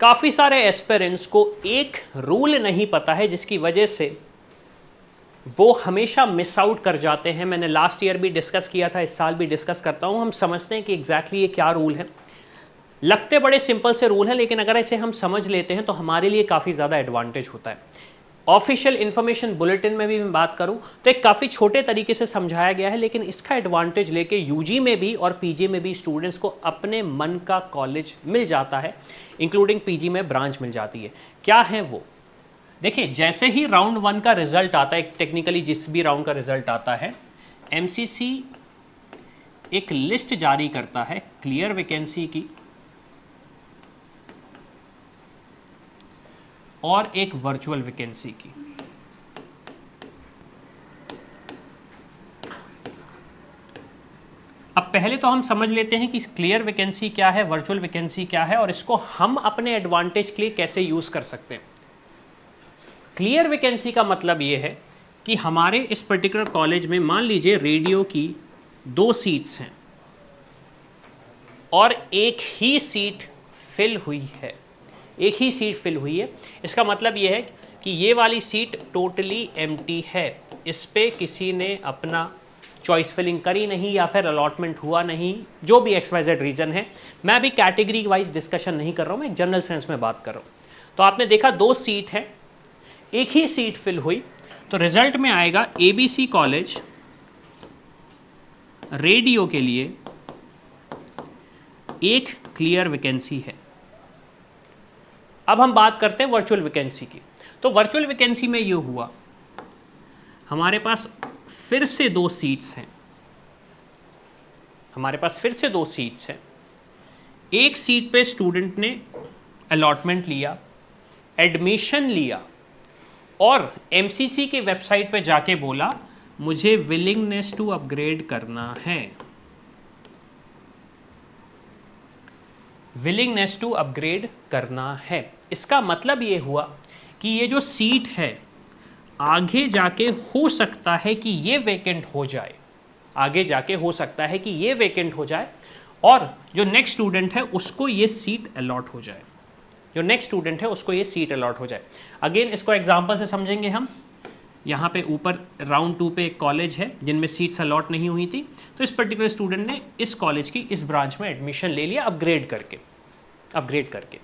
काफ़ी सारे एस्पिरेंट्स को एक रूल नहीं पता है जिसकी वजह से वो हमेशा मिस आउट कर जाते हैं। मैंने लास्ट ईयर भी डिस्कस किया था, इस साल भी डिस्कस करता हूँ। हम समझते हैं कि एग्जैक्टली ये क्या रूल है, लगते बड़े सिंपल से रूल है, लेकिन अगर ऐसे हम समझ लेते हैं तो हमारे लिए काफ़ी ज़्यादा एडवांटेज होता है। ऑफिशियल इन्फॉर्मेशन बुलेटिन में भी मैं बात करूं तो एक काफ़ी छोटे तरीके से समझाया गया है, लेकिन इसका एडवांटेज लेके यूजी में भी और पीजी में भी स्टूडेंट्स को अपने मन का कॉलेज मिल जाता है, इंक्लूडिंग पीजी में ब्रांच मिल जाती है। क्या है वो? देखिए, जैसे ही राउंड 1 का रिजल्ट आता है, टेक्निकली जिस भी राउंड का रिजल्ट आता है, एमसीसी एक लिस्ट जारी करता है क्लियर वैकेंसी की और एक वर्चुअल वैकेंसी की। अब पहले तो हम समझ लेते हैं कि क्लियर वैकेंसी क्या है, वर्चुअल वैकेंसी क्या है, और इसको हम अपने एडवांटेज के लिए कैसे यूज कर सकते हैं। क्लियर वैकेंसी का मतलब ये है कि हमारे इस पर्टिकुलर कॉलेज में मान लीजिए रेडियो की 2 सीट्स हैं और एक ही सीट फिल हुई है, एक ही सीट फिल हुई है। इसका मतलब ये है कि ये वाली सीट टोटली एम्प्टी है, इस पे किसी ने अपना चॉइस फिलिंग करी नहीं या फिर अलॉटमेंट हुआ नहीं, जो भी XYZ रीज़न है। मैं अभी कैटेगरी वाइज डिस्कशन नहीं कर रहा हूँ, मैं एक जनरल सेंस में बात कर रहा हूँ। तो आपने देखा 2 सीट है, एक ही सीट फिल हुई, तो रिजल्ट में आएगा ABC कॉलेज रेडियो के लिए एक क्लियर वैकेंसी है। अब हम बात करते हैं वर्चुअल वैकेंसी की। तो वर्चुअल वैकेंसी में ये हुआ, हमारे पास फिर से 2 सीट्स हैं, हमारे पास फिर से 2 सीट्स हैं। एक सीट पे स्टूडेंट ने अलॉटमेंट लिया, एडमिशन लिया और एमसीसी के वेबसाइट पे जाके बोला मुझे विलिंगनेस टू अपग्रेड करना है, विलिंगनेस टू अपग्रेड करना है। इसका मतलब ये हुआ कि ये जो सीट है आगे जाके हो सकता है कि ये वैकेंट हो जाए, आगे जाके हो सकता है कि ये वैकेंट हो जाए और जो नेक्स्ट स्टूडेंट है उसको ये सीट अलॉट हो जाए, जो नेक्स्ट स्टूडेंट है उसको ये सीट अलॉट हो जाए। अगेन इसको एग्जांपल से समझेंगे हम। यहाँ पे ऊपर राउंड 2 पे एक कॉलेज है जिनमें सीट्स अलॉट नहीं हुई थी, तो इस पर्टिकुलर स्टूडेंट ने इस कॉलेज की इस ब्रांच में एडमिशन ले लिया अपग्रेड करके।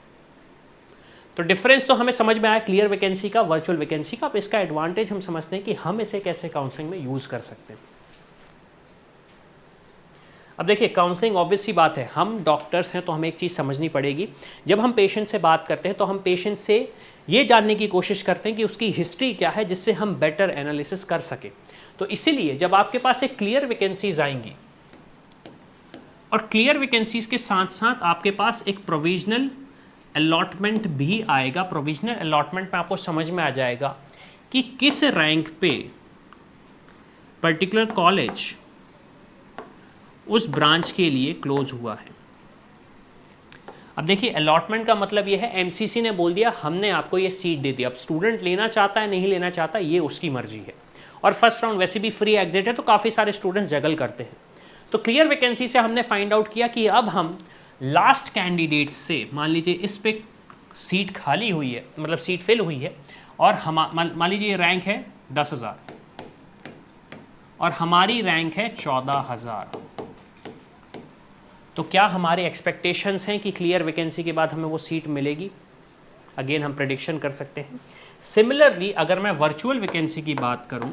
तो डिफरेंस तो हमें समझ में आया क्लियर वैकेंसी का, वर्चुअल वैकेंसी का। अब इसका एडवांटेज हम समझते हैं कि हम इसे कैसे काउंसलिंग में यूज कर सकते हैं। अब देखिए, काउंसलिंग ऑब्वियस सी बात है, हम डॉक्टर्स हैं तो हमें एक चीज़ समझनी पड़ेगी। जब हम पेशेंट से बात करते हैं तो हम पेशेंट से ये जानने की कोशिश करते हैं कि उसकी हिस्ट्री क्या है, जिससे हम बेटर एनालिसिस कर सके। तो इसीलिए जब आपके पास एक क्लियर वैकेंसीज आएंगी और क्लियर वैकेंसीज के साथ साथ आपके पास एक प्रोविजनल अलॉटमेंट भी आएगा। प्रोविजनल अलॉटमेंट में आपको समझ में आ जाएगा कि किस रैंक पे पर्टिकुलर कॉलेज उस ब्रांच के लिए क्लोज हुआ है। अब देखिए, अलॉटमेंट का मतलब ये है एमसीसी ने बोल दिया हमने आपको ये सीट दे दी, अब स्टूडेंट लेना चाहता है नहीं लेना चाहता ये उसकी मर्जी है। और फर्स्ट राउंड वैसे भी फ्री एग्जिट है तो काफ़ी सारे स्टूडेंट्स जगल करते हैं। तो क्लियर वैकेंसी से हमने फाइंड आउट किया कि अब हम लास्ट कैंडिडेट से, मान लीजिए इस पे सीट खाली हुई है, मतलब सीट फिल हुई है और हम मान लीजिए रैंक है 10,000 और हमारी रैंक है 14,000, तो क्या हमारे एक्सपेक्टेशंस हैं कि क्लियर वैकेंसी के बाद हमें वो सीट मिलेगी? अगेन हम प्रेडिक्शन कर सकते हैं। सिमिलरली अगर मैं वर्चुअल वैकेंसी की बात करूं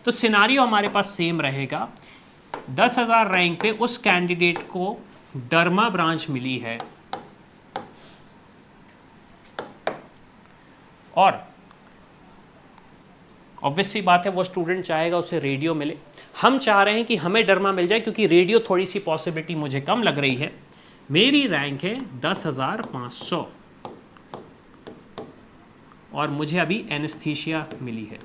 तो सिनारियो हमारे पास सेम रहेगा। 10,000 रैंक पे उस कैंडिडेट को डर्मा ब्रांच मिली है और ऑब्वियसली बात है वो स्टूडेंट चाहेगा उसे रेडियो मिले। हम चाह रहे हैं कि हमें डर्मा मिल जाए क्योंकि रेडियो थोड़ी सी पॉसिबिलिटी मुझे कम लग रही है। मेरी रैंक है 10,500 और मुझे अभी एनेस्थीसिया मिली है।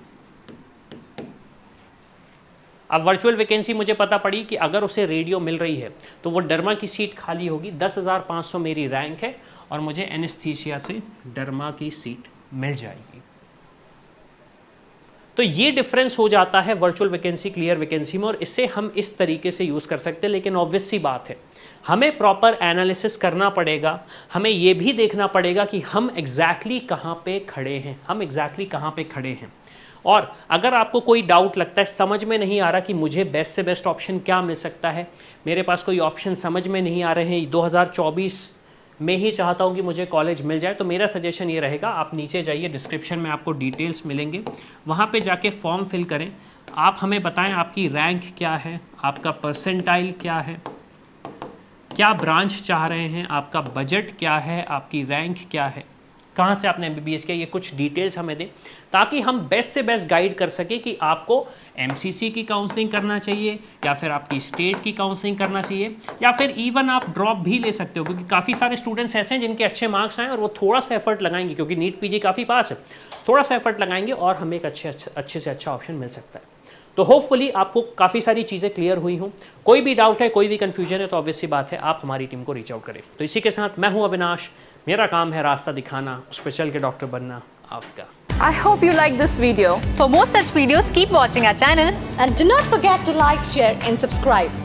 अब वर्चुअल वैकेंसी मुझे पता पड़ी कि अगर उसे रेडियो मिल रही है तो वो डर्मा की सीट खाली होगी। 10,500 मेरी रैंक है और मुझे एनेस्थीसिया से डर्मा की सीट मिल जाएगी। तो ये डिफरेंस हो जाता है वर्चुअल वैकेंसी क्लियर वैकेंसी में, और इससे हम इस तरीके से यूज़ कर सकते हैं। लेकिन ऑब्वियस सी बात है हमें प्रॉपर एनालिसिस करना पड़ेगा, हमें ये भी देखना पड़ेगा कि हम एग्जैक्टली कहाँ पे खड़े हैं, हम एग्जैक्टली कहाँ पे खड़े हैं। और अगर आपको कोई डाउट लगता है, समझ में नहीं आ रहा कि मुझे बेस्ट से बेस्ट ऑप्शन क्या मिल सकता है, मेरे पास कोई ऑप्शन समझ में नहीं आ रहे हैं, 2024 में ही चाहता हूँ कि मुझे कॉलेज मिल जाए, तो मेरा सजेशन ये रहेगा, आप नीचे जाइए, डिस्क्रिप्शन में आपको डिटेल्स मिलेंगे, वहाँ पे जाके फॉर्म फिल करें। आप हमें बताएं आपकी रैंक क्या है, आपका परसेंटाइल क्या है, क्या ब्रांच चाह रहे हैं, आपका बजट क्या है, आपकी रैंक क्या है, कहाँ से आपने MBBS किया, ये कुछ डिटेल्स हमें दें ताकि हम बेस्ट से बेस्ट गाइड कर सके कि आपको MCC की काउंसलिंग करना चाहिए या फिर आपकी स्टेट की काउंसलिंग करना चाहिए, या फिर इवन आप ड्रॉप भी ले सकते हो, क्योंकि काफ़ी सारे स्टूडेंट्स ऐसे हैं जिनके अच्छे मार्क्स आए और वो थोड़ा सा एफर्ट लगाएंगे, क्योंकि नीट PG काफ़ी पास है, थोड़ा सा एफर्ट लगाएंगे और हमें एक अच्छे से अच्छा ऑप्शन मिल सकता है। तो होपफुली आपको काफ़ी सारी चीज़ें क्लियर हुई हों। कोई भी डाउट है, कोई भी कन्फ्यूजन है, तो ऑब्वियस सी बात है आप हमारी टीम को रीच आउट करें। तो इसी के साथ मैं हूं अविनाश, मेरा काम है रास्ता दिखाना, उस पर चल के डॉक्टर बनना आपका। I hope you like this video. For more such videos, keep watching our channel. And do not forget to like, share and subscribe.